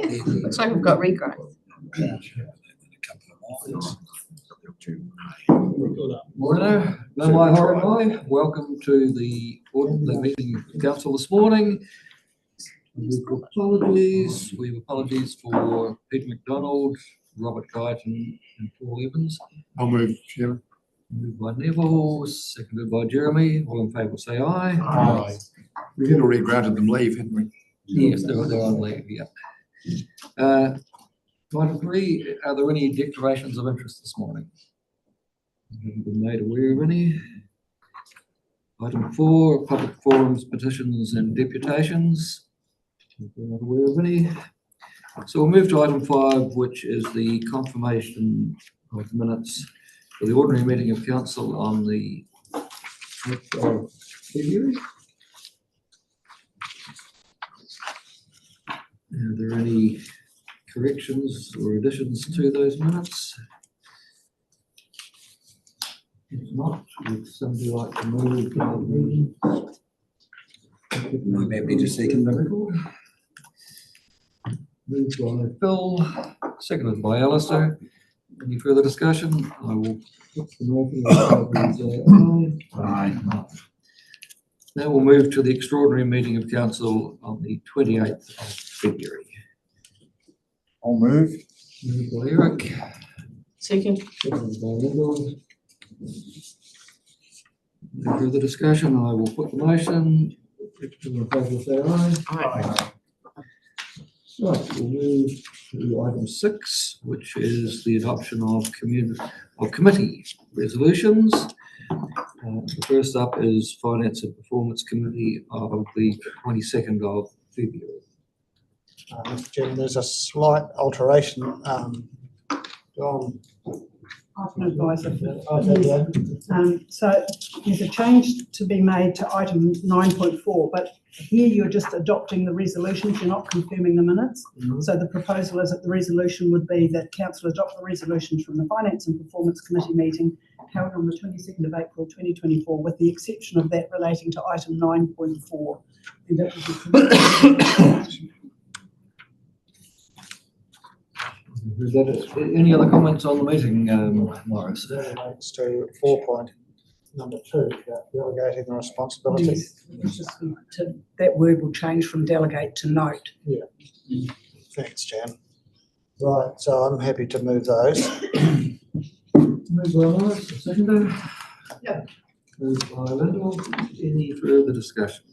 Looks like we've got regrowth. Morning, welcome to the meeting of council this morning. We have apologies for Peter McDonald, Robert Guyton and Paul Evans. I'll move, Chairman. Moved by Neville, seconded by Jeremy. All in favour say aye. Aye. We had already granted them leave, hadn't we? Yes, they're on leave, yeah. Item 3, are there any declarations of interest this morning? Haven't been made aware of any. Item 4, public forums, petitions and deputations. We're not aware of any. So we'll move to item 5, which is the confirmation of minutes for the ordinary meeting of council on the 8th of February. Are there any corrections or additions to those minutes? If not, would somebody like to move? I'm happy to second the record. Moved by Phil, seconded by Alistair. Any further discussion? I will put the motion. Aye. Now we'll move to the extraordinary meeting of council on the 28th of February. I'll move. Moved by Eric. Second. Seconded by Lyndall. No further discussion. I will put the motion. All in favour say aye. Aye. Right, we'll move to item 6, which is the adoption of committee resolutions. The first up is Finance and Performance Committee of the 22nd of February. Mr. Chairman, there's a slight alteration. John. I can advise of it. So there's a change to be made to item 9.4, but here you're just adopting the resolutions, you're not confirming the minutes. So the proposal is that the resolution would be that council adopt the resolutions from the Finance and Performance Committee meeting held on the 22nd of April 2024, with the exception of that relating to item 9.4. And that would be Is that any other comments on the meeting, Morris? That relates to 4.2, delegating the responsibility. yes, it's just that word will change from delegate to note. Thanks, Jan. Right, so I'm happy to move those. Moved by Morris, seconded. Yeah. Moved by Lyndall. Any further discussion?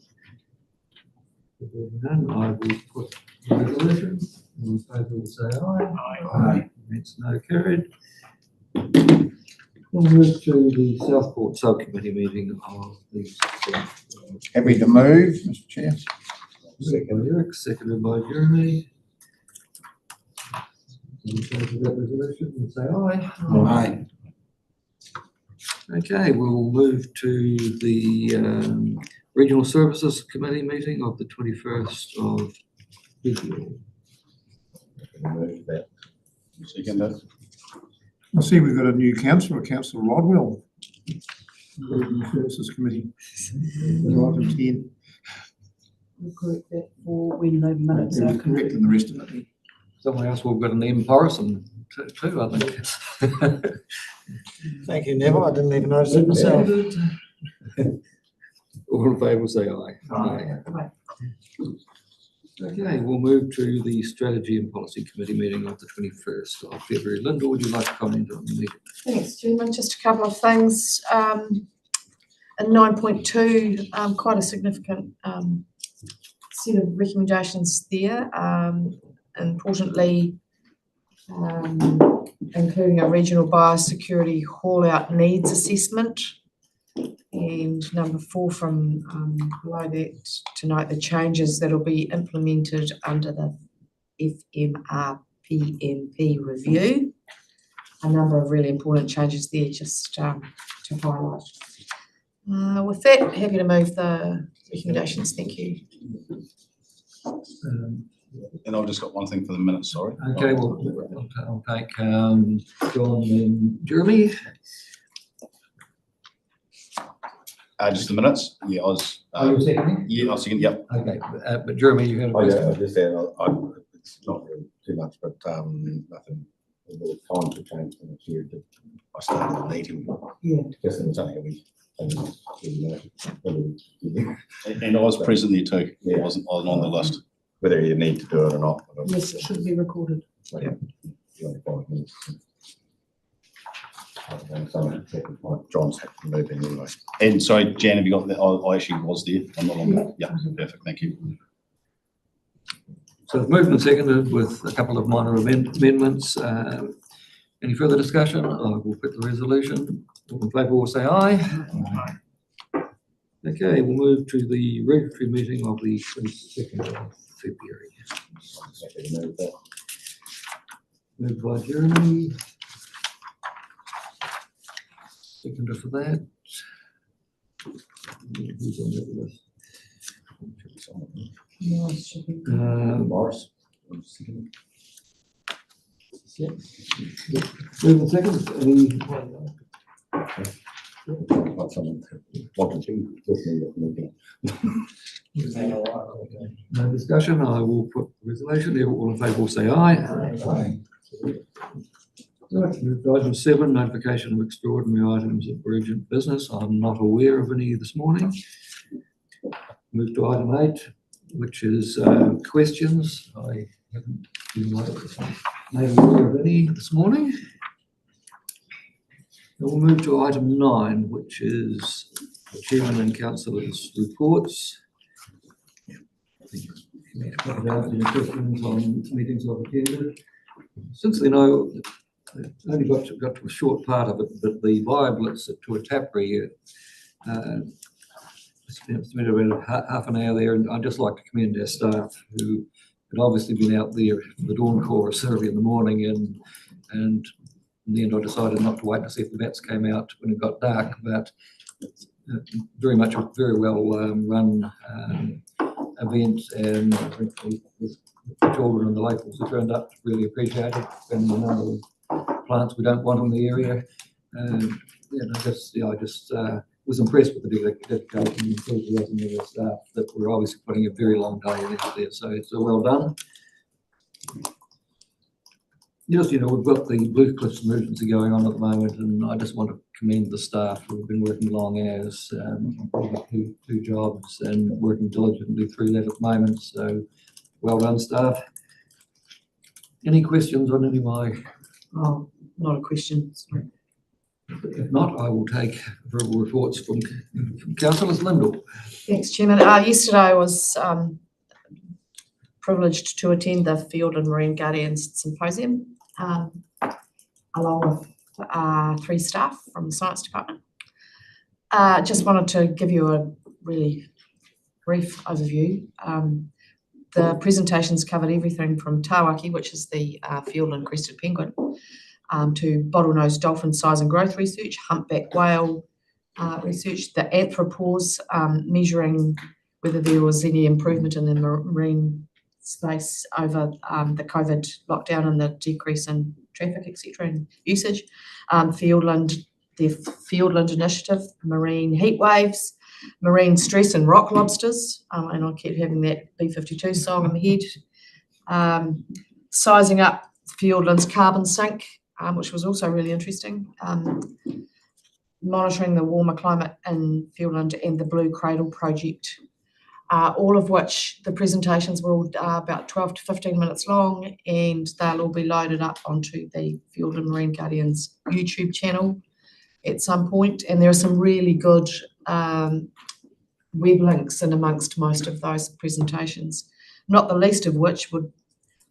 If there's none, I will put the resolution. All in favour will say aye. Aye. It's no carried. We'll move to the Southport Subcommittee meeting of the Happy to move, Mr. Chair. second by Eric, seconded by Jeremy. All in favour of that resolution will say aye. Aye. Okay, we'll move to the Regional Services Committee meeting of the 21st of February. Second that. I see we've got a new councillor, Councillor Rodwell. Regional Services Committee. Item 10. We'll correct that for when the minutes We're are correct in the rest of it. Somewhere else we've got an M. Morrison too, I think. Thank you, Neville. I didn't even notice it myself. All in favour say aye. Aye. Okay, we'll move to the Strategy and Policy Committee meeting of the 21st of February. Linda, would you like to comment on the meeting? Thanks, Chairman. Just a couple of things. In 9.2, quite a significant set of recommendations there. Importantly, including a regional biosecurity haul-out needs assessment. And number 4 from below that, to note the changes that will be implemented under the FMRPMP review. A number of really important changes there just to highlight. With that, happy to move the recommendations. Thank you. And I've just got one thing for the minutes, sorry. Okay, well, I'll take John and Jeremy. Just the minutes. Yeah, I was. Are you seconding? Yeah, I was second. Yep. Okay, but Jeremy, you're going to. I just said It's not really too much, but nothing, a bit of time to change things here. I started the meeting. Yeah. Just in something that we. And I was present there too. Yeah. I wasn't on the list. Whether you need to do it or not. Yes, it should be recorded. John's had to move in anyway. And sorry, Jan, have you got that? I actually was there. I'm not on that. Yeah, perfect. Thank you. So it's moved and seconded with a couple of minor amendments. Any further discussion? I will put the resolution. All in favour will say aye. Okay, we'll move to the regulatory meeting of the 22nd of February. Moved by Jeremy. Seconder for that. Who's on that list? Morris. Move and second. Any Got someone wanted to listen to the meeting. no discussion? I will put the resolution. All in favour will say aye. Right, move to item 7, notification of extraordinary items of urgent business. I'm not aware of any this morning. Move to item 8, which is questions. I haven't been made aware of any this morning. And we'll move to item 9, which is the chairman and councillors' reports. Any questions on meetings I've attended? Since they know, I only got to a short part of it, but the Biblets at Tuatapere, spent around half an hour there, and I'd just like to commend our staff who had obviously been out there for the dawn chorus early in the morning, and in the end I decided not to wait to see if the bats came out when it got dark, but very much a very well run event, and I think the children and the locals who turned up really appreciate it, and the number of plants we don't want in the area. I just was impressed with the dedication and enthusiasm of the staff that were obviously putting a very long day in there, so it's well done. Yes, we've got the Blue Cliffs emergency going on at the moment, and I just want to commend the staff who have been working long hours, two jobs, and working diligently through that at the moment. So, well done, staff. Any questions on any of my? Oh, not a question, sorry. If not, I will take verbal reports from councillors. Lyndall. Thanks, Chairman. Yesterday I was privileged to attend the Field and Marine Guardians Symposium, along with 3 staff from the Science Department. Just wanted to give you a really brief overview. The presentations covered everything from Tawaki, which is the field and crested penguin, to bottlenose dolphin size and growth research, humpback whale research, the anthropause, measuring whether there was any improvement in the marine space over the COVID lockdown and the decrease in traffic, etc., and usage, Fieldland, the Fieldland Initiative, marine heat waves, marine stress and rock lobsters, and I keep having that B-52 song in my head, sizing up Fieldland's carbon sink, which was also really interesting, monitoring the warmer climate in Fieldland, and the Blue Cradle project, all of which the presentations were all about 12 to 15 minutes long, and they'll all be loaded up onto the Field and Marine Guardians YouTube channel at some point, and there are some really good web links in amongst most of those presentations, not the least of which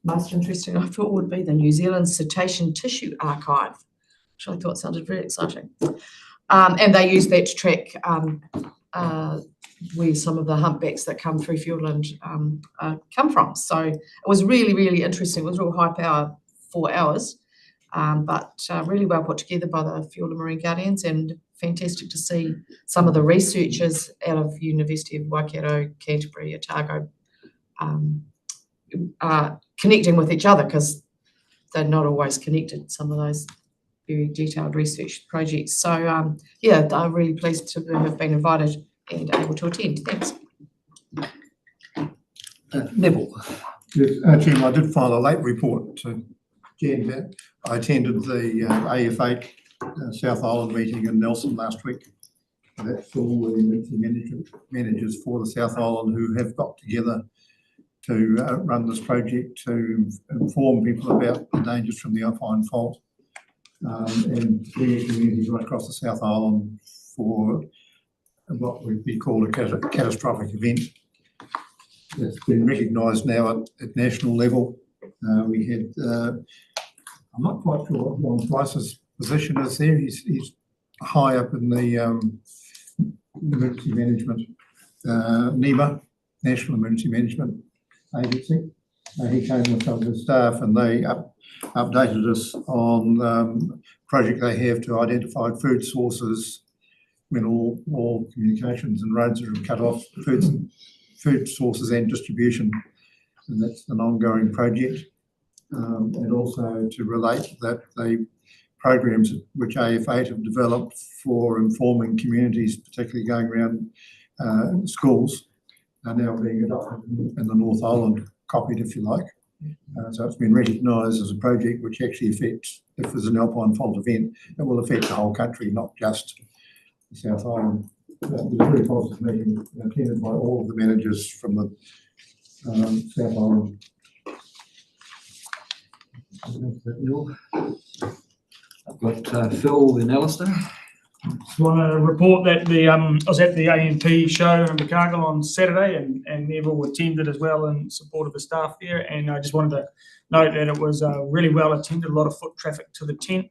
most interesting I thought would be the New Zealand Cetacean Tissue Archive, which I thought sounded very exciting. And they use that to track where some of the humpbacks that come through Fieldland come from. So it was really, really interesting. It was real high power 4 hours, but really well put together by the Field and Marine Guardians, and fantastic to see some of the researchers out of University of Waikato, Canterbury, Otago, connecting with each other, because they're not always connected, some of those very detailed research projects. So yeah, I'm really pleased to have been invited and able to attend. Thanks. Neville. Yes, Chairman, I did file a late report to Jen that I attended the AF8 South Island meeting in Nelson last week. That's all the emergency managers for the South Island who have got together to run this project to inform people about the dangers from the Alpine Fault and clear communities right across the South Island for what would be called a catastrophic event. It's been recognised now at national level. We had, I'm not quite sure what Ron Price's position is there. He's high up in the emergency management, NEMA, National Emergency Management Agency. He came with some of his staff and they updated us on a project they have to identify food sources when all communications and roads are cut off, food sources and distribution. And that's an ongoing project. And also to relate that the programs which AF8 have developed for informing communities, particularly going around schools, are now being adopted in the North Island, copied if you like. So it's been recognised as a project which actually affects, if there's an Alpine Fault event, it will affect the whole country, not just the South Island. It was a very positive meeting attended by all of the managers from the South Island. I've got Phil and Alistair. Just want to report that I was at the AMP show in Invercargill on Saturday, and Neville attended as well in support of the staff there. And I just wanted to note that it was really well attended, a lot of foot traffic to the tent,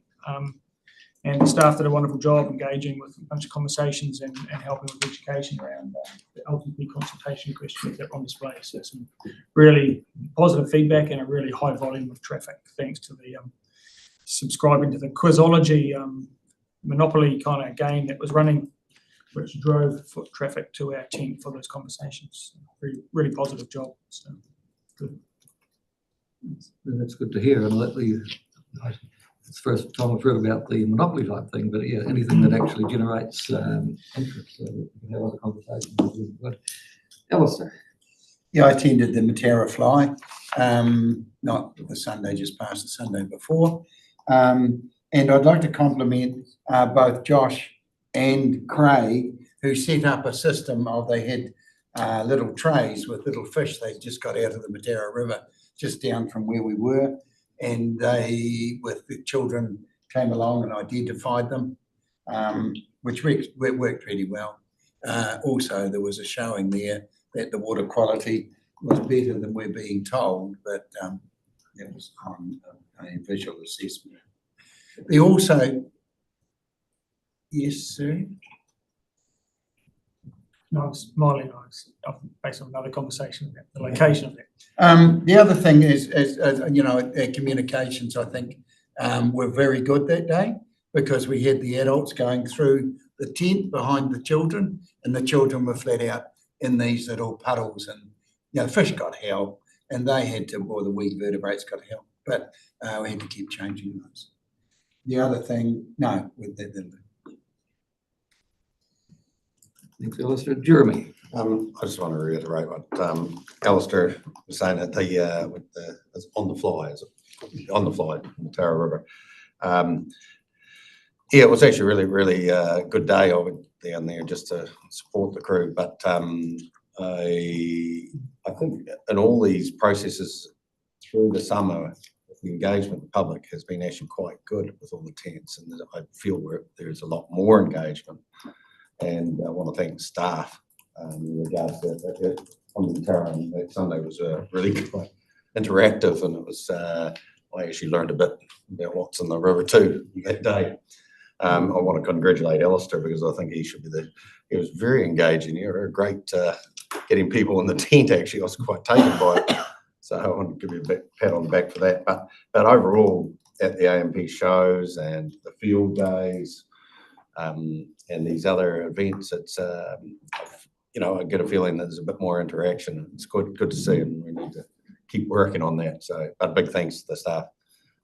and the staff did a wonderful job engaging with a bunch of conversations and helping with education around the LTP consultation questions that were on display. So some really positive feedback and a really high volume of traffic, thanks to the subscribing to the Quizology Monopoly kind of game that was running, which drove foot traffic to our tent for those conversations. Really positive job. So good. That's good to hear. And it's the first time I've heard about the Monopoly type thing, but yeah, anything that actually generates interest, so that we can have other conversations is really good. Alistair. Yeah, I attended the Matera Fly, not the Sunday just past, the Sunday before. And I'd like to compliment both Josh and Craig, who set up a system of, they had little trays with little fish they just got out of the Matera River, just down from where we were. And they, with the children, came along and identified them, which worked really well. Also, there was a showing there that the water quality was better than we're being told, but that was on a visual assessment. They also, yes, sir. No, I'm smiling based on another conversation about the location of that. The other thing is you know, communications, I think, were very good that day, because we had the adults going through the tent behind the children, and the children were flat out in these little puddles, and you know, fish got help, and they had to, or the weed vertebrates got help, but we had to keep changing those. The other thing, no, with the Thanks, Alistair. Jeremy. I just want to reiterate what Alistair was saying at the it's on the fly in the Tara River. Yeah, it was actually really good day. I went down there just to support the crew, but I think in all these processes through the summer, the engagement with the public has been actually quite good with all the tents, and I feel there's a lot more engagement. And I want to thank the staff in regards to that. On the Tara, that Sunday was really quite interactive, and it was I actually learned a bit about what's in the river too that day. I want to congratulate Alistair, because I think he should be he was very engaging. He was great getting people in the tent. Actually, I was quite taken by it. So I want to give you a pat on the back for that. But overall, at the AMP shows and the field days and these other events, it's you know, I get a feeling that there's a bit more interaction. It's good to see, and we need to keep working on that. So, but big thanks to the staff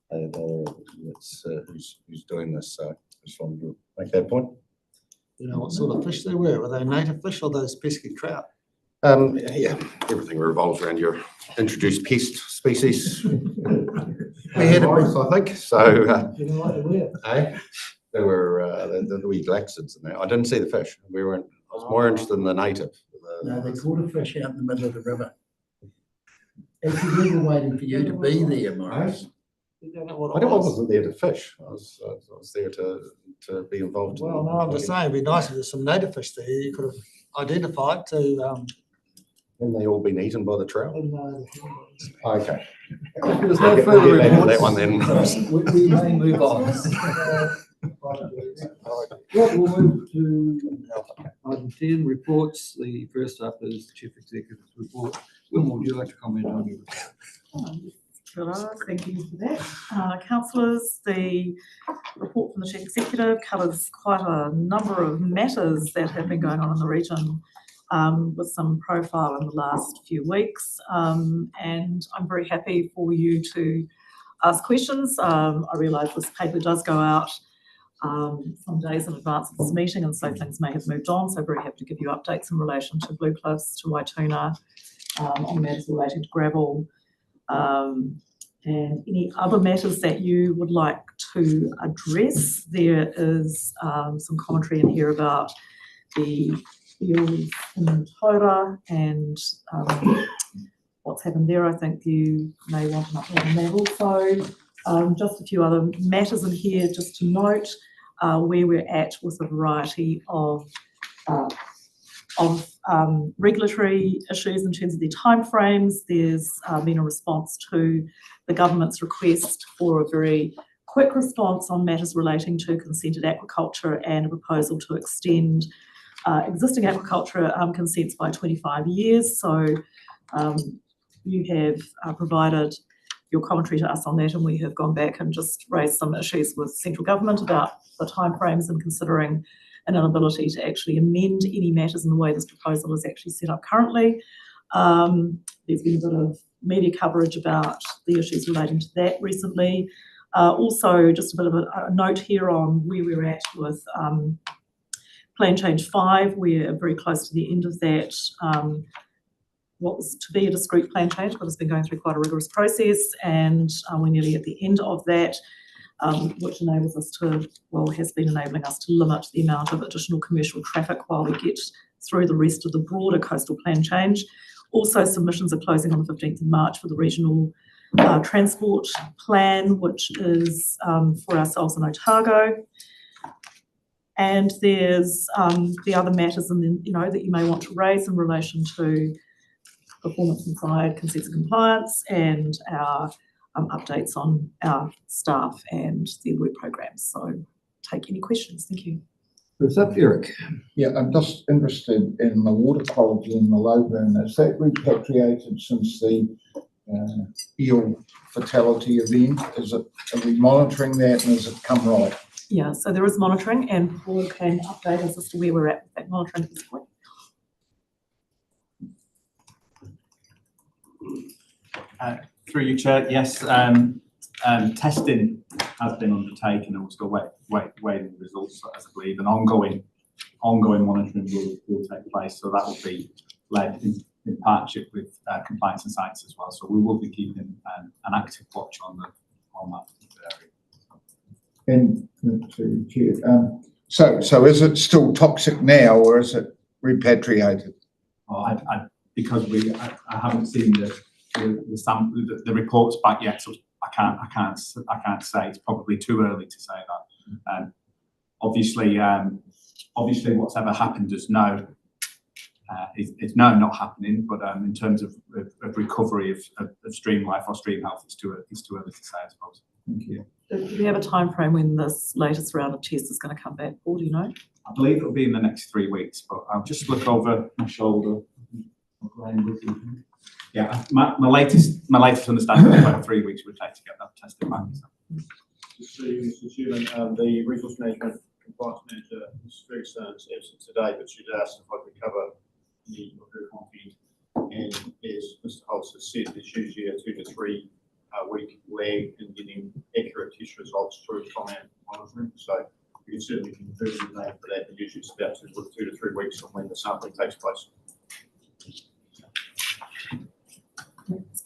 who's doing this. So I just wanted to make that point. You know what sort of fish they were? Were they native fish or those pesky trout? Yeah, everything revolves around your introduced pest species. We had a brief, I think, so, You know what they were? there were, the wee glaxids in there. I didn't see the fish. I was more interested in the native. No, they caught a fish out in the middle of the river. Actually, we were waiting for you to be there, Maurice. You don't know what I it was. wasn't there to fish. I was there to be involved. Well, no, I'm just saying, it'd be nice if there's some native fish there you could have identified to, And they all been eaten by the trout. Okay. There's no further That reports. one then. We may move on. Right, we'll move to item 10, reports. The first up is the Chief Executive's report. Wilma, would you like to comment on your report? Sure, thank you for that. Councillors, the report from the Chief Executive covers quite a number of matters that have been going on in the region with some profile in the last few weeks. And I'm very happy for you to ask questions. I realise this paper does go out some days in advance of this meeting, and so things may have moved on. So very happy to give you updates in relation to Blue Cliffs, to Waituna, on matters relating to gravel, and any other matters that you would like to address. There is some commentary in here about the fields in Tora and what's happened there. I think you may want an update on that also. Just a few other matters in here just to note where we're at with a variety of regulatory issues in terms of their timeframes. There's been a response to the government's request for a very quick response on matters relating to consented aquaculture and a proposal to extend existing aquaculture consents by 25 years. So you have provided your commentary to us on that, and we have gone back and just raised some issues with central government about the timeframes and considering an inability to actually amend any matters in the way this proposal is actually set up currently. There's been a bit of media coverage about the issues relating to that recently. Also, just a bit of a note here on where we're at with Plan Change 5. We're very close to the end of that. What was to be a discrete plan change, but it's been going through quite a rigorous process, and we're nearly at the end of that, which enables us to, well, has been enabling us to limit the amount of additional commercial traffic while we get through the rest of the broader coastal plan change. Also, submissions are closing on the 15th of March for the regional transport plan, which is for ourselves in Otago. And there's the other matters and then, that you may want to raise in relation to performance inside consents and compliance and our updates on our staff and their work programs. So take any questions. Thank you. What's up, Eric? Yeah, I'm just interested in the water quality in the Lowburn. Is that repatriated since the eel fatality event? Are we monitoring that, and has it come right? Yeah, so there is monitoring, and Paul can update us as to where we're at with that monitoring at this point. Through you, Chair, yes, testing has been undertaken, and we're still waiting the results, as I believe, and ongoing monitoring will take place. So that will be led in partnership with compliance and science as well. So we will be keeping an active watch on that area. And to Chair, so is it still toxic now, or is it repatriated? Because I haven't seen the reports back yet, so I can't say. It's probably too early to say that. Obviously, what's ever happened is no, not happening. But in terms of recovery of stream life or stream health, it's too early to say, I suppose. Thank you. Do we have a time frame when this latest round of tests is going to come back, Paul? Do you know? I believe it'll be in the next 3 weeks, but I'll just look over my shoulder. Yeah, my latest understanding is about 3 weeks would take to get that tested back. Just to you, Mr. Chairman, the Resource Management Compliance Manager, Ms. Ferguson, is absent today, but she'd asked if I could cover the her content. And as Mr. Holtz has said, there's usually a 2 to 3 week lag in getting accurate test results through from our monitoring. So we can certainly confirm the date for that, but usually it's about 2 to 3 weeks from when the sampling takes place.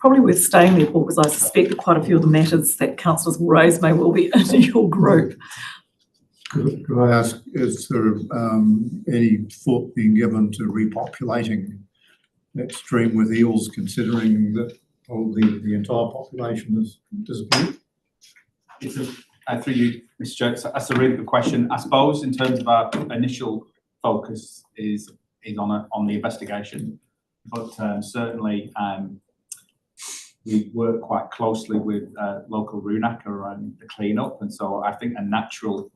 probably worth staying there, Paul, because I suspect that quite a few of the matters that councillors will raise may well be in your group. Could I ask, is there any thought being given to repopulating that stream with eels, considering that the entire population has disappeared? It's through you, Mr. Jones, that's a really good question. I suppose in terms of our initial focus is on the investigation, but certainly we work quite closely with local Runaka around the clean-up, and so I think a natural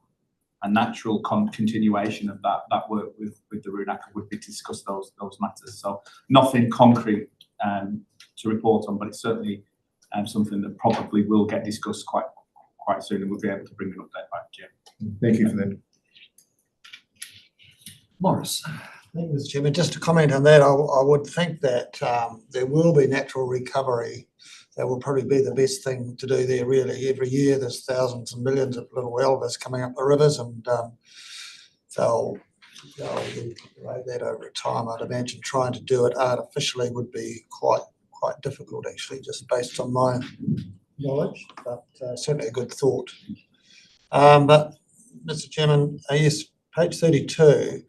continuation of that work with the Runaka would be to discuss those matters. So nothing concrete to report on, but it's certainly something that probably will get discussed quite soon, and we'll be able to bring an update back to you. Thank you for that. Morris. Thank you, Mr. Chairman. Just to comment on that, I would think that there will be natural recovery. That will probably be the best thing to do there, really. Every year there's thousands and millions of little elvers coming up the rivers, and they'll recuperate that over time. I'd imagine trying to do it artificially would be quite difficult, actually, just based on my knowledge, but certainly a good thought. But, Mr. Chairman, yes, page 32,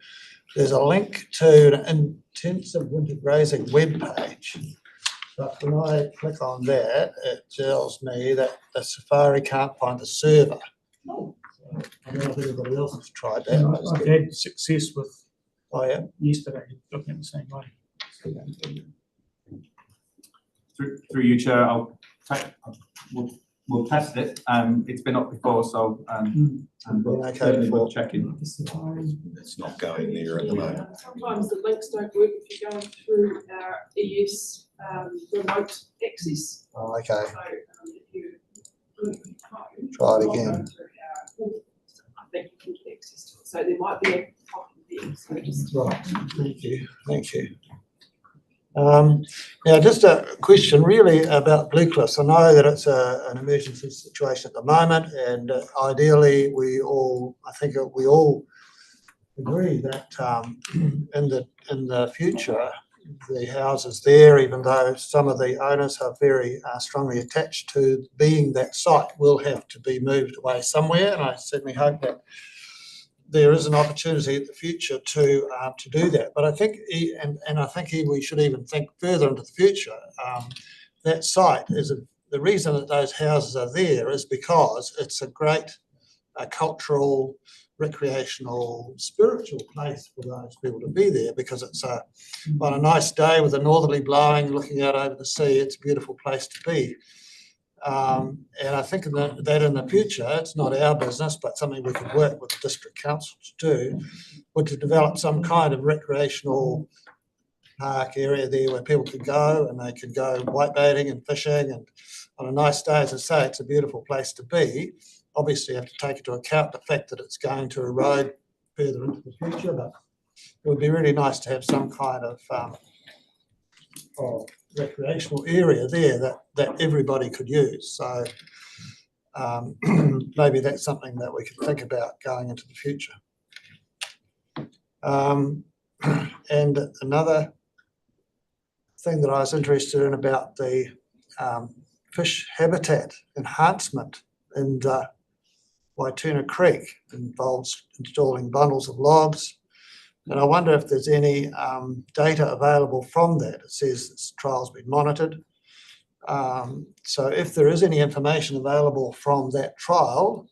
there's a link to an intensive winter grazing webpage. But when I click on that, it tells me that the Safari can't find the server. So, I don't know if anybody else has tried that. I've had success with yesterday, looking at the same way. Through you, Chair, we'll test it. It's been up before, so and certainly we'll check in. It's not going there at the moment. Sometimes the links don't work if you're going through our ES remote access. Oh, okay. So if you try it again. I think you can get access to it. So there might be a problem there. So just Right. Thank you. Now, just a question really about Blue Cliffs. I know that it's an emergency situation at the moment, and ideally I think we all agree that in the future, the houses there, even though some of the owners are very strongly attached to being that site, will have to be moved away somewhere, and I certainly hope that there is an opportunity in the future to do that. But I think, and I think we should even think further into the future. That site is the reason that those houses are there is because it's a great cultural, recreational, spiritual place for those people to be there, because it's on a nice day with a northerly blowing, looking out over the sea, it's a beautiful place to be. And I think that in the future, it's not our business, but something we could work with the district council to do, would to develop some kind of recreational park area there where people could go, and they could go whitebaiting and fishing, and on a nice day, as I say, it's a beautiful place to be. Obviously, you have to take into account the fact that it's going to erode further into the future, but it would be really nice to have some kind of recreational area there that everybody could use. So maybe that's something that we could think about going into the future. And another thing that I was interested in about the fish habitat enhancement in Waituna Creek involves installing bundles of logs. And I wonder if there's any data available from that. It says this trial's been monitored. So if there is any information available from that trial,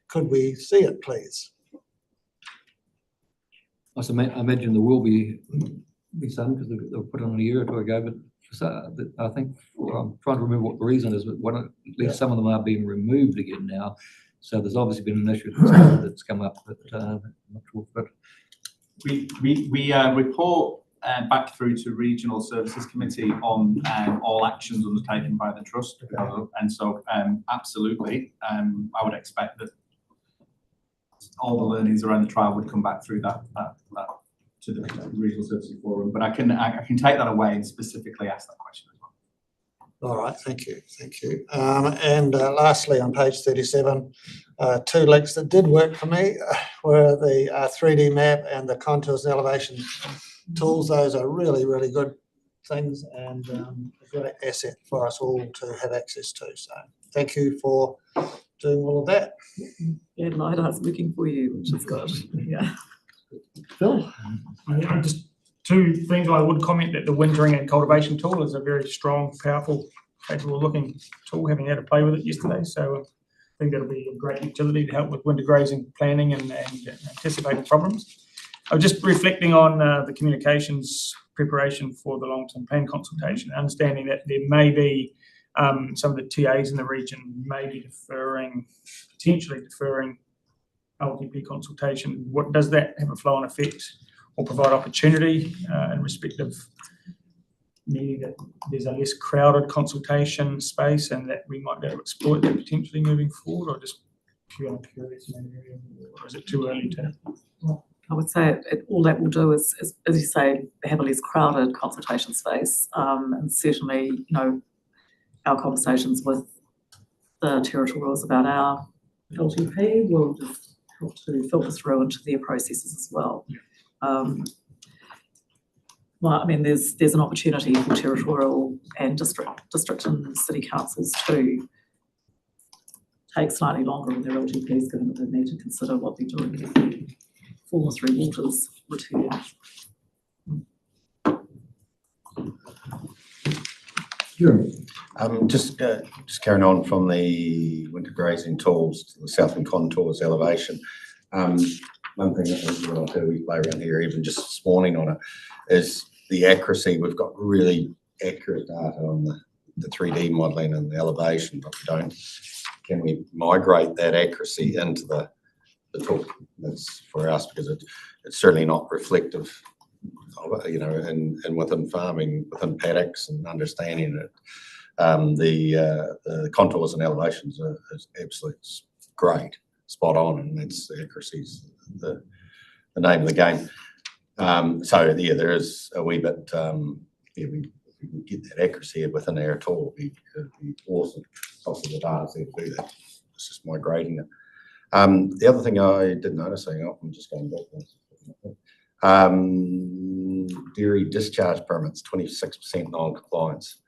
could we see it, please? I imagine there will be some, because they were put on a year or two ago, but I think, I'm trying to remember what the reason is, but at least some of them are being removed again now. So there's obviously been an issue that's come up, but I'm not sure. But we report back through to Regional Services Committee on all actions undertaken by the Trust. And so absolutely, I would expect that all the learnings around the trial would come back through that to the Regional Services Forum. But I can take that away and specifically ask that question as well. All right, thank you. And lastly, on page 37, two links that did work for me were the 3D map and the contours and elevation tools. Those are really, really good things and a great asset for us all to have access to. So thank you for doing all of that. Yeah, LiDAR's working for you, which is good. Yeah. Phil? Just two things I would comment that the wintering and cultivation tool is a very strong, powerful, capable looking tool, having had to play with it yesterday. So I think that'll be a great utility to help with winter grazing planning and anticipating problems. I was just reflecting on the communications preparation for the long-term plan consultation, understanding that there may be some of the TAs in the region may be potentially deferring LTP consultation. What does that have a flow-on effect or provide opportunity in respect of meaning that there's a less crowded consultation space and that we might be able to exploit that potentially moving forward, or just purely curious in that area, or is it too early to? I would say all that will do is, as you say, have a less crowded consultation space, and certainly, you know, our conversations with the territorials about our LTP will just help to filter through into their processes as well. Well, I mean, there's an opportunity for territorial and district and city councils to take slightly longer on their LTPs, given that they need to consider what they're doing if the 4 waters return. Just carrying on from the winter grazing tools to the southern contours elevation. One thing that we play around here, even just this morning on it, is the accuracy. We've got really accurate data on the 3D modelling and the elevation, but we don't. Can we migrate that accuracy into the tool? That's for us, because it's certainly not reflective of, you know, and within farming, within paddocks and understanding it. The contours and elevations are absolutely great, spot on, and that's the accuracy's the name of the game. So yeah, there is a wee bit. Yeah, we can get that accuracy within our tool. It'd be awesome. Obviously, the data's there to do that. It's just migrating it. The other thing I did notice, I'm just going back. Dairy discharge permits, 26% non-compliance,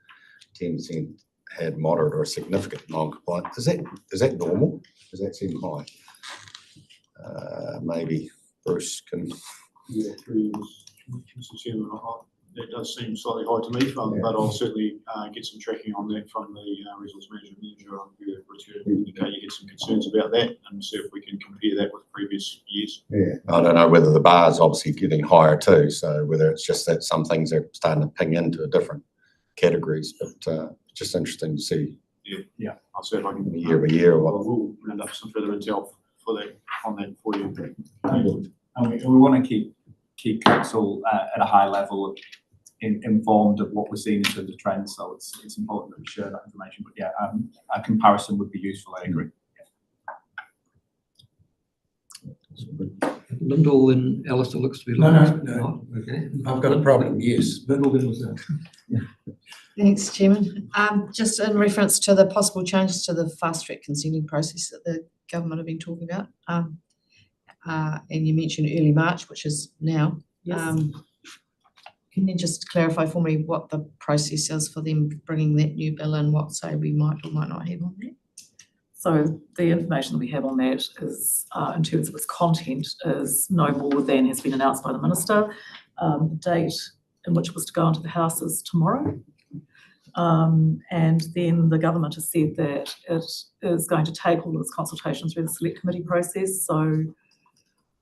10% had moderate or significant non-compliance. Is that normal? Does that seem high? Maybe Bruce can. Yeah, Mr. Chairman, that does seem slightly high to me, but I'll certainly get some tracking on that from the resource management manager on who return indicate you get some concerns about that and see if we can compare that with previous years. Yeah, I don't know whether the bar is obviously getting higher too, so whether it's just that some things are starting to ping into different categories, but just interesting to see. Yeah, I'll see if I can year by year. We'll round up some further intel for that on that for you. And we want to keep council at a high level, informed of what we're seeing in terms of trends. So it's important that we share that information. But yeah, a comparison would be useful. I agree. Yeah. Lyndall and Alistair looks to be. No. Okay. I've got a problem. Yes. Thanks, Chairman. Just in reference to the possible changes to the fast track consenting process that the government have been talking about, and you mentioned early March, which is now. Yes. Can you just clarify for me what the process is for them bringing that new bill in, what say we might or might not have on that? So the information that we have on that is, in terms of its content, is no more than has been announced by the Minister. The date in which it was to go into the House is tomorrow. And then the government has said that it is going to take all of its consultations through the select committee process. So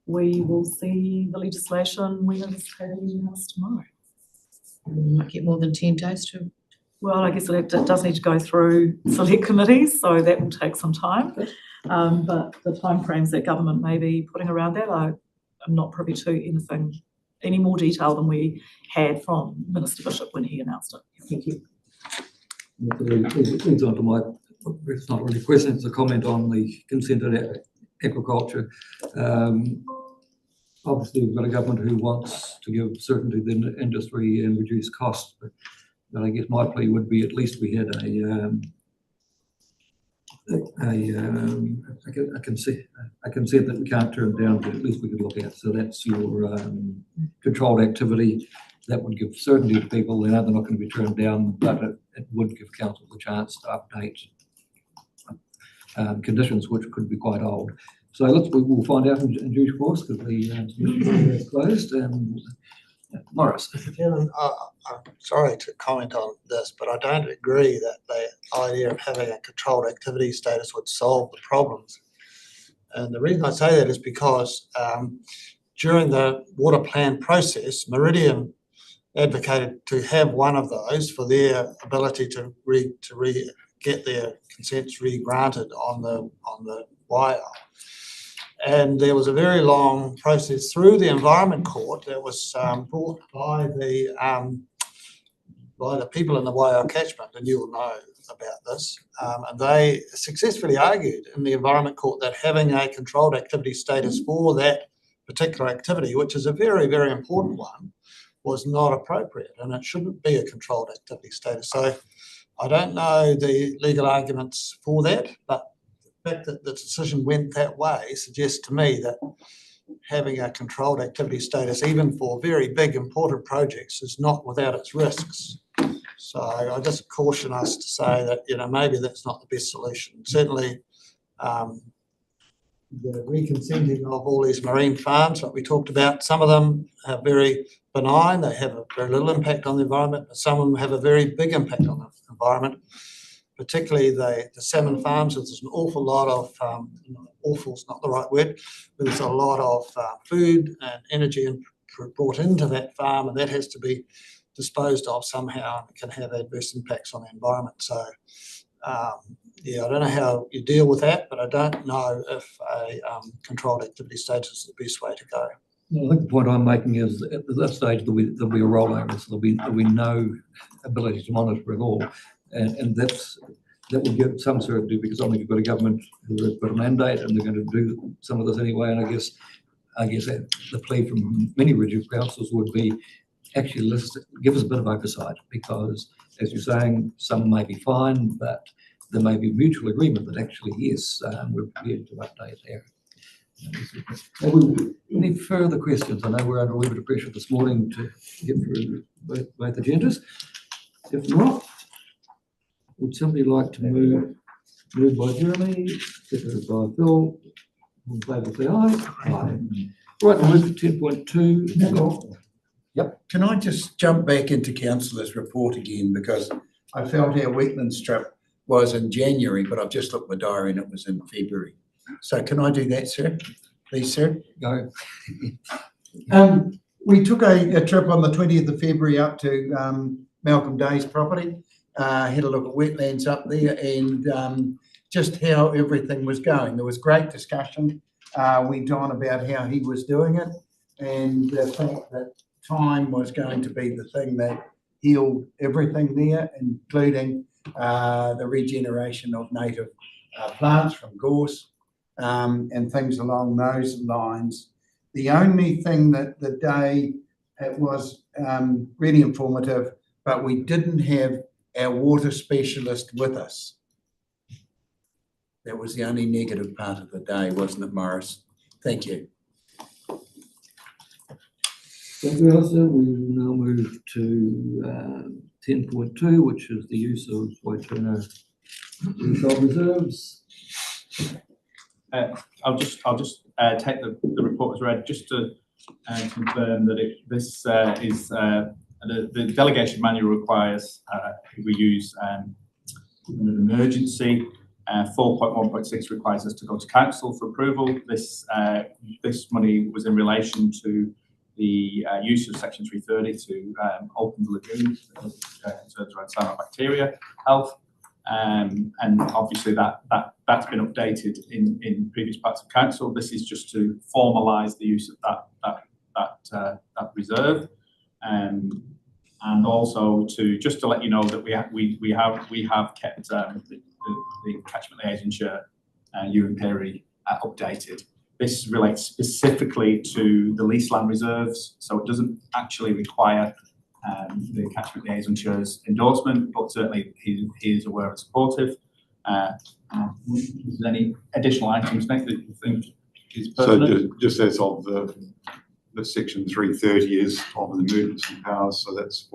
we will see the legislation when it is tabled in the House tomorrow. We might get more than 10 days to. Well, I guess it does need to go through select committees, so that will take some time. But the timeframes that government may be putting around that, I'm not privy to any more detail than we had from Minister Bishop when he announced it. Thank you. It leads on to my, it's not really a question, it's a comment on the consented agriculture. Obviously, we've got a government who wants to give certainty to the industry and reduce costs, but I guess my plea would be at least we had a consent that we can't turn down, but at least we could look at. So that's your controlled activity that would give certainty to people. They know they're not going to be turned down, but it would give council the chance to update conditions which could be quite old. So we'll find out in due course because the submission is closed. And Morris. Mr. Chairman, I'm sorry to comment on this, but I don't agree that the idea of having a controlled activity status would solve the problems. And the reason I say that is because during the water plan process, Meridian advocated to have one of those for their ability to get their consents re-granted on the wire. And there was a very long process through the Environment Court that was brought by the people in the Waiau catchment, and you'll know about this. And they successfully argued in the Environment Court that having a controlled activity status for that particular activity, which is a very, very important one, was not appropriate, and it shouldn't be a controlled activity status. So I don't know the legal arguments for that, but the fact that the decision went that way suggests to me that having a controlled activity status, even for very big important projects, is not without its risks. So I just caution us to say that, maybe that's not the best solution. Certainly, the reconsenting of all these marine farms, like we talked about, some of them are very benign, they have a very little impact on the environment, but some of them have a very big impact on the environment, particularly the salmon farms. There's an awful lot of, awful's not the right word, but there's a lot of food and energy brought into that farm, and that has to be disposed of somehow, and it can have adverse impacts on the environment. So, I don't know how you deal with that, but I don't know if a controlled activity status is the best way to go. Well, I think the point I'm making is that at that stage there'll be a rollover, so there'll be no ability to monitor at all, and that will give some certainty, because I think you've got a government who has got a mandate and they're going to do some of this anyway. And I guess the plea from many regional councils would be actually give us a bit of oversight, because as you're saying, some may be fine, but there may be mutual agreement that actually yes, we're prepared to update there. Any further questions? I know we're under a little bit of pressure this morning to get through both agendas. If not, would somebody like to move by Jeremy, seconded by Phil? In favour, say aye. Aye. Right, we'll move to 10.2. Yep. Can I just jump back into councillor's report again, because I felt our wetland strip was in January, but I've just looked at my diary and it was in February. So can I do that, sir? Please, sir? Go. We took a trip on the 20th of February up to Malcolm Day's property, had a look at wetlands up there, and just how everything was going. There was great discussion, went on about how he was doing it, and the fact that time was going to be the thing that healed everything there, including the regeneration of native plants from gorse and things along those lines. The only thing that the day, it was really informative, but we didn't have our water specialist with us. That was the only negative part of the day, wasn't it, Morris? Thank you. Thank you, Alistair. We will now move to 10.2, which is the use of Waituna Leasehold reserves. I'll just take the report as read, just to confirm that this is the delegation manual requires we use an emergency. 4.1.6 requires us to go to council for approval. This money was in relation to the use of section 330 to open the lagoon, concerns around cyanobacteria health. And obviously that's been updated in previous parts of council. This is just to formalise the use of that reserve, and also just to let you know that we have kept the catchment liaison chair, Ewan Perry, updated. This relates specifically to the lease land reserves, so it doesn't actually require the catchment liaison chair's endorsement, but certainly he is aware and supportive. Is there any additional items, Nick, that you think is pertinent? So just as of the that section 330 is of the emergency powers, so that's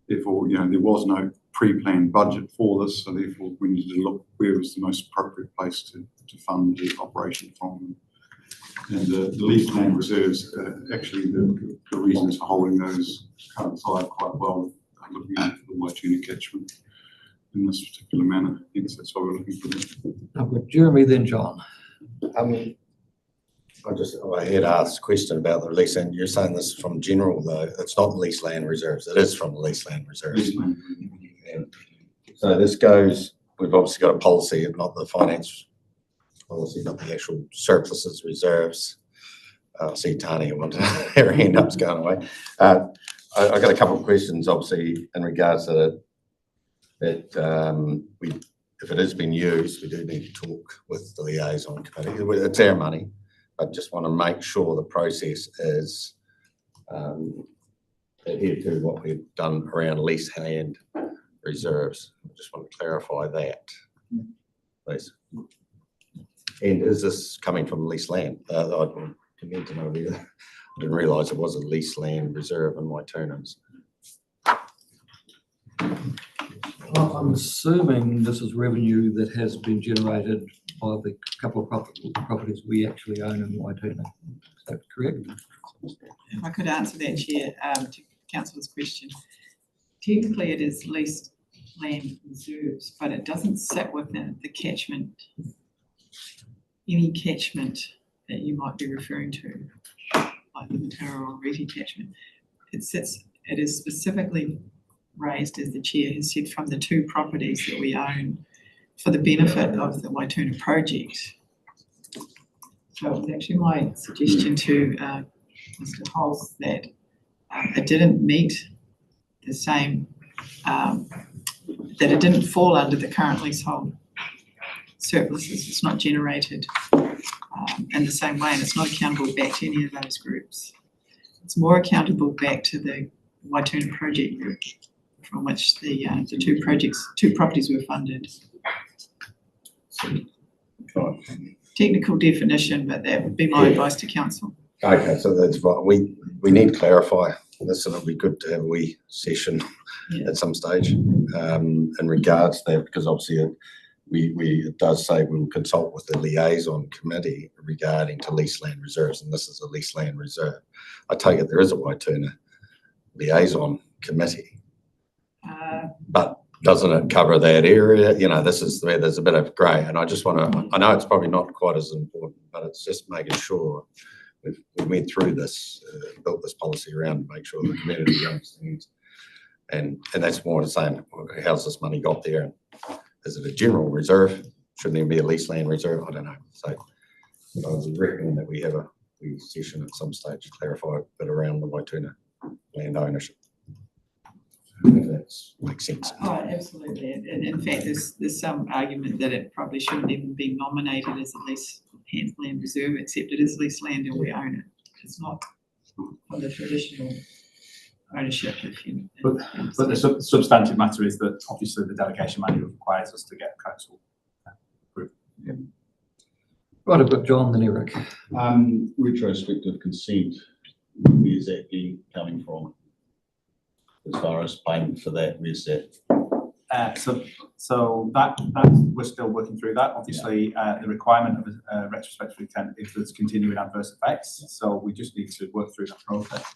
therefore, there was no pre-planned budget for this, so therefore we needed to look where was the most appropriate place to fund the operation from. And the leased land reserves, actually the reasons for holding those coincide quite well with looking at the Waituna catchment in this particular manner. Hence, that's why we're looking for that. I've got Jeremy, then John. I had asked a question about the lease, and you're saying this is from general though. It's not leased land reserves. It is from the leased land reserves. And so this goes. We've obviously got a policy, not the finance policy, not the actual surpluses reserves. I see Tanya wanted her hand up's going away. I got a couple of questions, obviously, in regards to that. If it has been used, we do need to talk with the liaison committee. It's our money. I just want to make sure the process is adhered to what we've done around lease land reserves. I just want to clarify that, please. And is this coming from leased land? I need to know whether. I didn't realise it was a leased land reserve in Waituna. I'm assuming this is revenue that has been generated by the couple of properties we actually own in Waituna. Is that correct? If I could answer that, Chair, to Councillor's question. Technically, it is leased land reserves, but it doesn't sit within the catchment, any catchment that you might be referring to, like the Mataura or Reti catchment. It is specifically raised, as the Chair has said, from the two properties that we own for the benefit of the Waituna project. So it was actually my suggestion to Mr. Hulse that it didn't meet the same, that it didn't fall under the current leasehold surpluses. It's not generated in the same way, and it's not accountable back to any of those groups. It's more accountable back to the Waituna project group, from which the two properties were funded. Technical definition, but that would be my advice to council. Okay, so that's right. We need to clarify this, and it'll be good to have a wee session at some stage in regards to that, because obviously it does say we will consult with the liaison committee regarding to leased land reserves, and this is a leased land reserve. I take it there is a Waituna liaison committee, but doesn't it cover that area? This is where there's a bit of grey, and I just want to, I know it's probably not quite as important, but it's just making sure we went through this, built this policy around to make sure the community understands. And that's more to saying, how's this money got there? And is it a general reserve? Shouldn't there be a leased land reserve? I don't know. So I would recommend that we have a session at some stage to clarify a bit around the Waituna land ownership. If that makes sense. Oh, absolutely. And in fact, there's some argument that it probably shouldn't even be nominated as a leased land reserve, except it is leased land and we own it. It's not on the traditional ownership. But the substantive matter is that obviously the delegation manual requires us to get council approved. Yeah. Right, I've got John, then Eric. Retrospective consent, where's that coming from? As far as payment for that, where's that? So that we're still working through that. Obviously, the requirement of a retrospective consent if there's continuing adverse effects. So we just need to work through that process.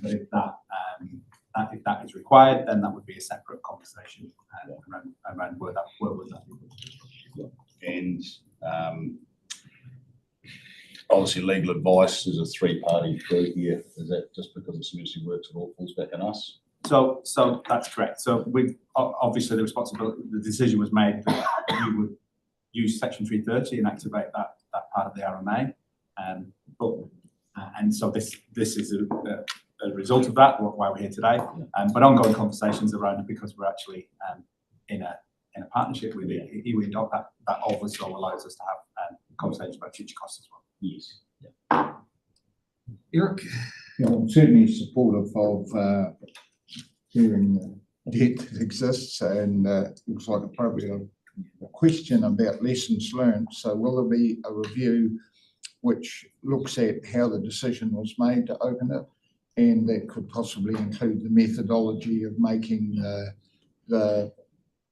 But if that is required, then that would be a separate conversation around where would that be. And obviously, legal advice is a three-party group here. Is that just because it's emergency works, it all falls back on us? So that's correct. So we obviously the decision was made that we would use Section 330 and activate that part of the RMA, and so this is a result of that. Why we're here today, but ongoing conversations around it because we're actually in a partnership with the iwi and that also allows us to have conversations about future costs as well. Yes. Yeah. Eric? I'm certainly supportive of hearing the debt that exists, and looks like probably a question about lessons learned. So will there be a review which looks at how the decision was made to open it, and that could possibly include the methodology of making the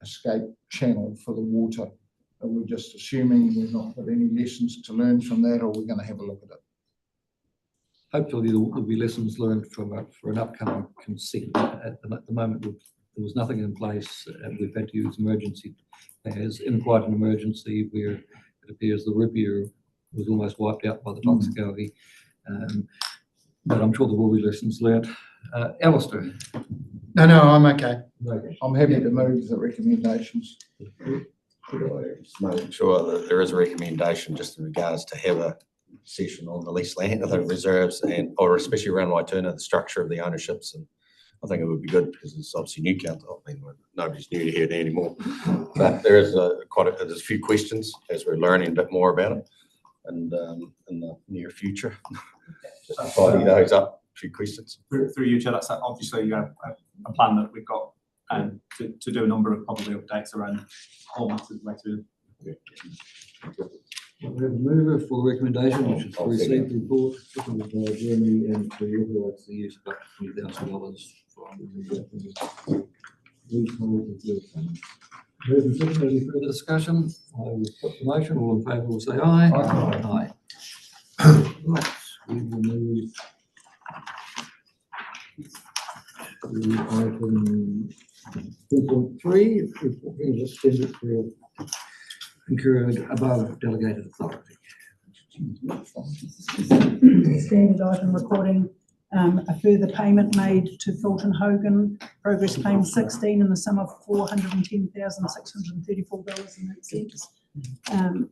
escape channel for the water. Are we just assuming we've not got any lessons to learn from that, or we're going to have a look at it? Hopefully there'll be lessons learned for an upcoming consent. At the moment, there was nothing in place, and we've had to use emergency pairs in quite an emergency where it appears the ripier was almost wiped out by the toxicology. But I'm sure there will be lessons learned. Alistair? No, I'm okay. I'm happy to move the recommendations. Could I just make sure that there is a recommendation just in regards to have a session on the leased land, the reserves, or especially around Waituna, the structure of the ownerships, and I think it would be good because it's obviously new council. I mean, nobody's new to here anymore, but there is there's a few questions as we're learning a bit more about it, and in the near future, just to tidy those up. A few questions through you, Chair. That's obviously a plan that we've got, and to do a number of probably updates around all matters related. We have a mover for recommendation, which is to receive the report, seconded by Jeremy, and to authorize the use of up to $20,000 from the leasehold of the fund. Moving second, any further discussion? I will put the motion. All in favour will say aye. Aye. Right, we will move to item 2.3, reporting expenditure incurred above delegated authority. Standard item recording a further payment made to Fulton Hogan, progress claim 16 in the sum of $410,634.08.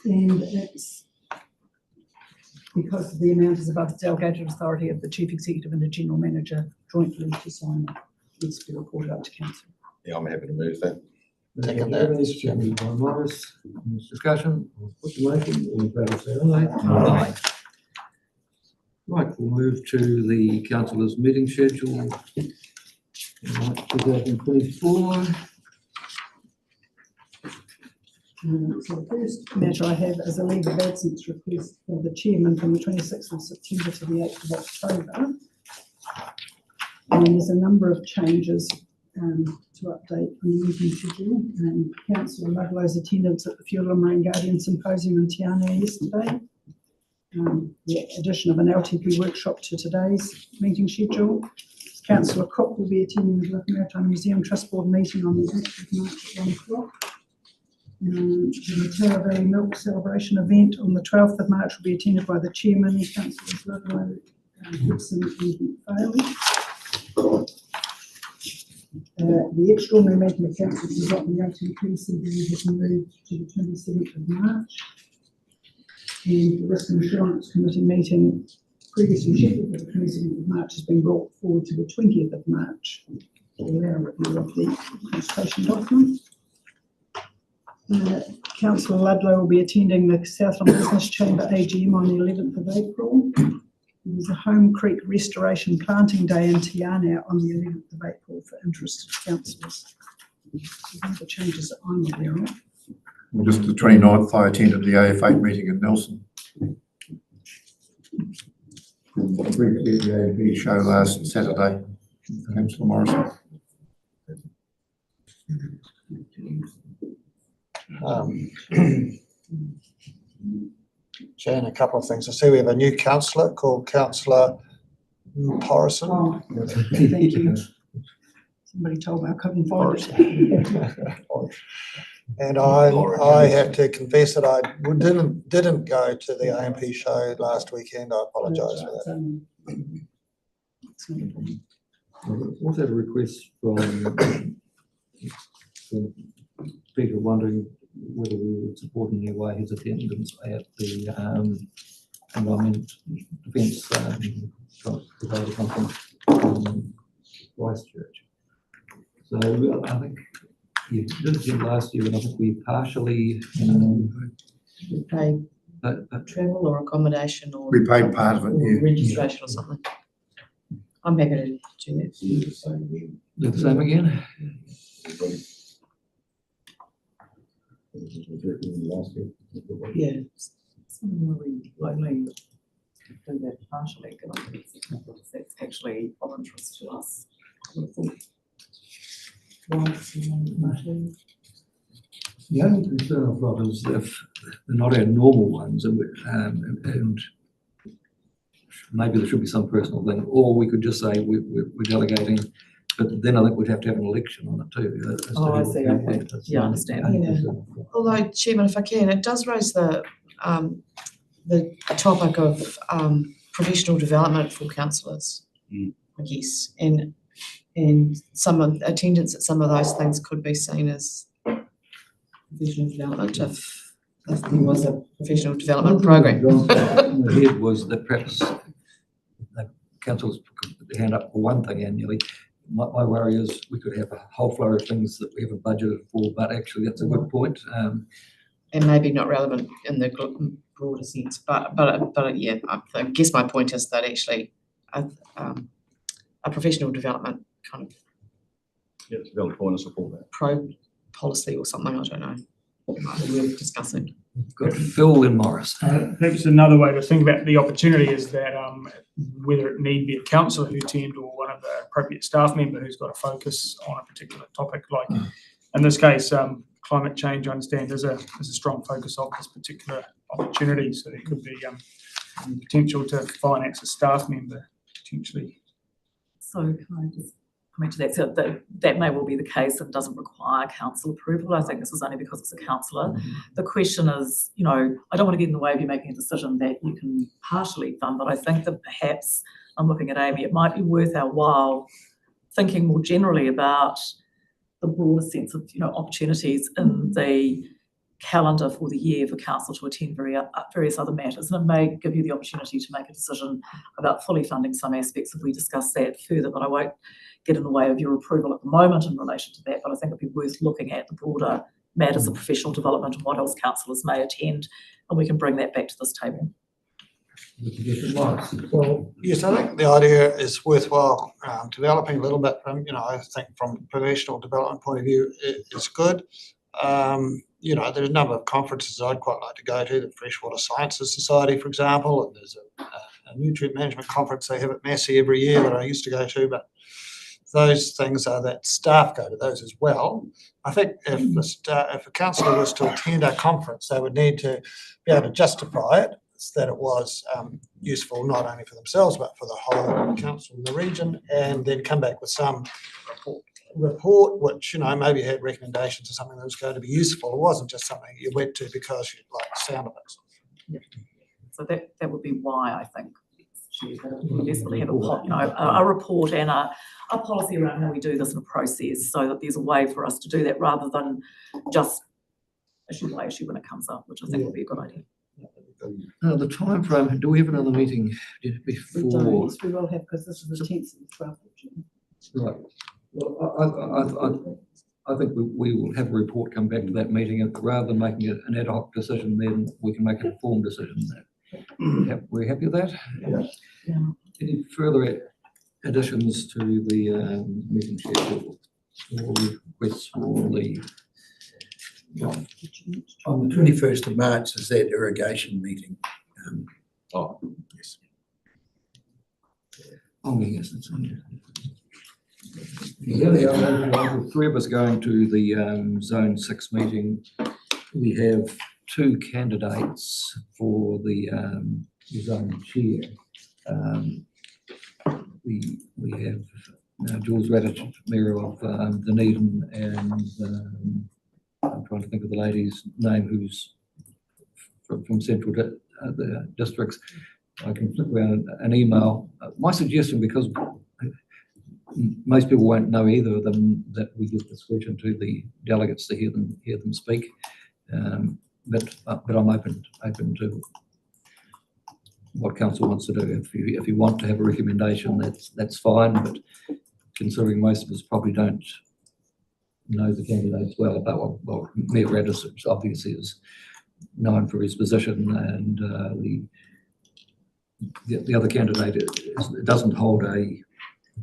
And it's because the amount is above the delegated authority of the Chief Executive and the General Manager jointly to sign. Needs to be reported up to Council. Yeah, I'm happy to move that. Second that. Seconded by Morris. Discussion. Put the motion. All in favour say aye. Aye. Right, we'll move to the councillors' meeting schedule. 2024. So the first matter I have is a leave of absence request for the chairman from the 26th of September to the 8th of October. And there's a number of changes to update on the meeting schedule. Councillor Ludlow's attendance at the Fuel and Marine Guardian Symposium in Te Anau yesterday. The addition of an LTP workshop to today's meeting schedule. Councillor Cook will be attending the Black Maritime Museum Trust Board meeting on the 8th of March at 1 o'clock. The Matera Valley Milk Celebration event on the 12th of March will be attended by the chairman, Councillors Ludlow, Gibson and Bailey. The extraordinary meeting of council is on the LTP CBE has moved to the 27th of March. And the Risk and Insurance Committee meeting previously scheduled for the 27th of March has been brought forward to the 20th of March. To allow review of the consultation document. Councillor Ludlow will be attending the Southland Business Chamber AGM on the 11th of April. There's a Home Creek Restoration Planting Day in Te Anau on the 11th of April for interested councillors. So those are changes that I'm aware of. Well, just the 29th, I attended the AF8 meeting in Nelson. Briefly at the AFP show last Saturday, Councillor Morrison. Jan, a couple of things. I see we have a new councillor called Councillor Morrison. Oh, thank you. Somebody told me I couldn't find it. And I have to confess that I didn't go to the AMP show last weekend. I apologise for that. We've also had a request from Peter wondering whether we would support in any way his attendance at the Environment Defence Conference in Christchurch. So I think you did attend last year, and I think we partially We pay travel or accommodation or We paid part of it, or yeah. registration or something. I'm happy to do that. do the same again. Yeah. It's really lonely to do that partially, because that's actually of interest to us. I would have thought. The only concern I've got is if they're not our normal ones, and maybe there should be some personal thing, or we could just say we're delegating, but then I think we'd have to have an election on it too. Oh, I see, okay. Yeah, I understand. Yeah. Although, Chairman, if I can, it does raise the topic of professional development for councillors, I guess, and some of attendance at some of those things could be seen as professional development if there was a professional development program. The head was that perhaps the councils could put their hand up for one thing annually. My worry is we could have a whole flow of things that we haven't budgeted for, but actually that's a good point. And maybe not relevant in the broader sense, but yeah, I guess my point is that actually a professional development kind of Yeah, it's a valid point, I support that. pro policy or something, I don't know. It might be worth discussing. Got Phil and Morris. Perhaps another way to think about the opportunity is that whether it need be a councillor who attend or one of the appropriate staff member who's got a focus on a particular topic, like in this case, climate change, I understand there's a strong focus of this particular opportunity, so there could be potential to finance a staff member potentially. So can I just comment to that? So that may well be the case and doesn't require council approval. I think this is only because it's a councillor. The question is, I don't want to get in the way of you making a decision that you can partially fund, but I think that perhaps, I'm looking at Amy, it might be worth our while thinking more generally about the broader sense of, opportunities in the calendar for the year for council to attend various other matters, and it may give you the opportunity to make a decision about fully funding some aspects if we discuss that further, but I won't get in the way of your approval at the moment in relation to that, but I think it'd be worth looking at the broader matters of professional development and what else councillors may attend, and we can bring that back to this table. Well, yes, I think the idea is worthwhile developing a little bit from, I think from a professional development point of view, it's good. There's a number of conferences I'd quite like to go to, the Freshwater Sciences Society, for example, and there's a nutrient management conference they have at Massey every year that I used to go to, but those things are that staff go to those as well. I think if a councillor was to attend a conference, they would need to be able to justify it, that it was useful not only for themselves but for the whole council in the region, and then come back with some report which maybe had recommendations of something that was going to be useful. It wasn't just something you went to because you liked the sound of it. Yeah. So that would be why I think we desperately have a report and a policy around how we do this in a process, so that there's a way for us to do that rather than just issue by issue when it comes up, which I think would be a good idea. The time frame, do we have another meeting before? We don't, yes, we will have, because this is the 10th and 12th of June. Right. Well, I think we will have a report come back to that meeting, and rather than making an ad hoc decision, then we can make an informed decision. We're happy with that? Yeah. Any further additions to the meeting schedule or requests for the? On the 21st of March is that irrigation meeting. Yes. Oh, yes, it's on there. The three of us going to the Zone 6 meeting. We have two candidates for the zone chair. We have Jules Radich, Mayor of Dunedin, and I'm trying to think of the lady's name who's from central the districts. I can flip around an email. My suggestion, because most people won't know either of them, that we give discretion to the delegates to hear them speak. But I'm open to what council wants to do. If you want to have a recommendation, that's fine. But considering most of us probably don't know the candidates well, but Mayor Radis obviously is known for his position, and the other candidate doesn't hold a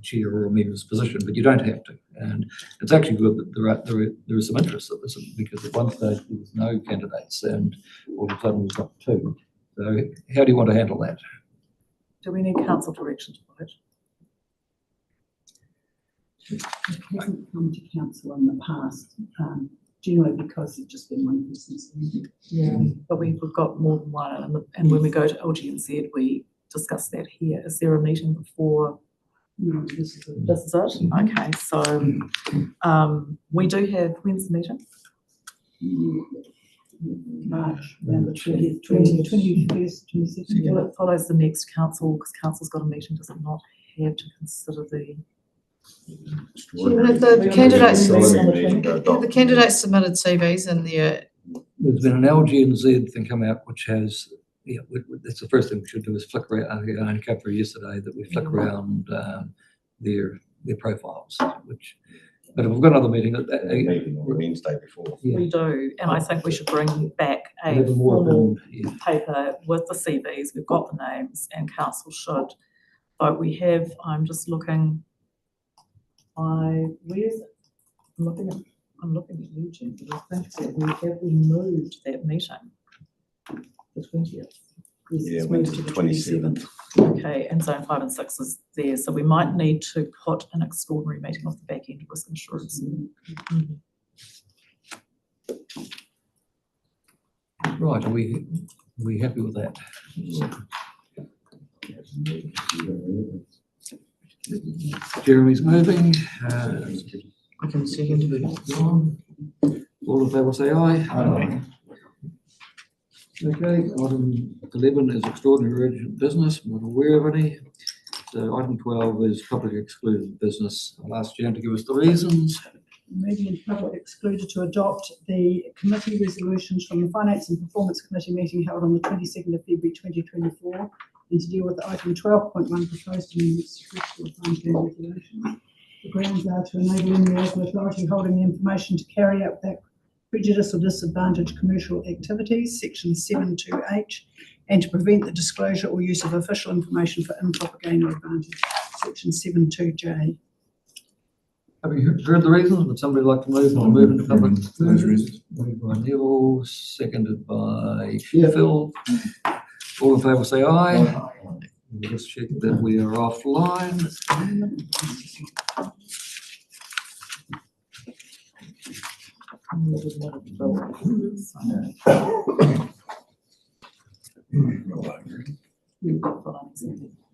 chair or a member's position, but you don't have to. And it's actually good that there is some interest at this, because at one stage there was no candidates, and all of a sudden we've got two. So how do you want to handle that? Do we need council direction to vote? It hasn't come to council in the past, generally because it's just been one person's. Yeah. But we've got more than one, and when we go to LGNZ, we discuss that here. Is there a meeting before? No, this is it. This is it? Okay, so, we do have, when's the meeting? March, around the 20th, 21st, 22nd. Well, it follows the next council, because council's got a meeting, does it not have to consider the? If the candidates, Extraordinary meeting to if adopt. the candidates submitted CVs and There's been an LGNZ thing come out, which has, yeah, that's the first thing we should do is flick around. I uncovered yesterday that we flick around their profiles, which, but if we've got another meeting, Meeting on Wednesday before. yeah. We do, and I think we should bring back a Have a more formal informed, yeah. paper with the CVs, we've got the names, and council should vote. We have, I'm just looking, where's it? I'm looking at you, Jen, but I think that we moved that meeting. The 20th. Yeah, went to the 27th. Okay, and zone 5 and 6 is there, so we might need to put an extraordinary meeting off the back end of risk insurance. Right, are we happy with that? Jeremy's moving. I can second it. All in favour, say aye. Aye. Okay, item 11 is extraordinary urgent business. I'm not aware of any. So item 12 is public excluded business. I'll ask Jan to give us the reasons. Meeting in public excluded to adopt the committee resolutions from the Finance and Performance Committee meeting held on the 22nd of February 2024 and to deal with item 12.1 proposed amendments to fiscal fund regulations. The grounds are to enable any local authority holding the information to carry out that prejudice or disadvantage commercial activities, section 7.2H, and to prevent the disclosure or use of official information for improper gain or advantage, section 7.2J. Have you heard the reasons? Would somebody like to move into public? Those reasons. Moved by Neil, seconded by Phil. All in favour, say aye. We'll just check that we are offline. You've got Phil on, isn't it?